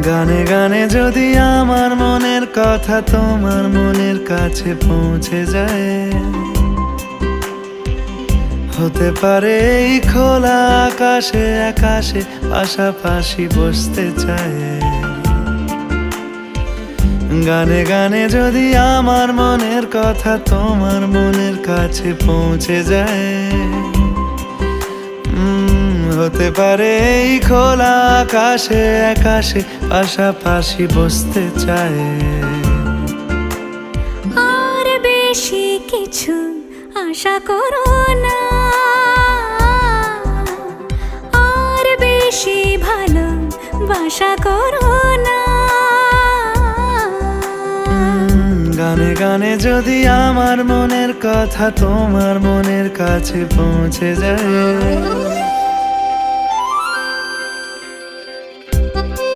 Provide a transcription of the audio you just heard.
গানে গানে যদি আমার মনের কথা তোমার মনের কাছে পৌঁছে যায়, হতে পারে এই খোলা আকাশে আকাশে পাশাপাশি বসতে চায়। গানে গানে যদি আমার মনের কথা তোমার মনের কাছে পৌঁছে যায়, হতে পারে এই খোলা আকাশে আকাশে পাশাপাশি বসতে চায়। আর বেশি কিছু আশা করো না, আর বেশি ভালোবাসা করো না। গানে গানে যদি আমার মনের কথা তোমার মনের কাছে পৌঁছে যায়,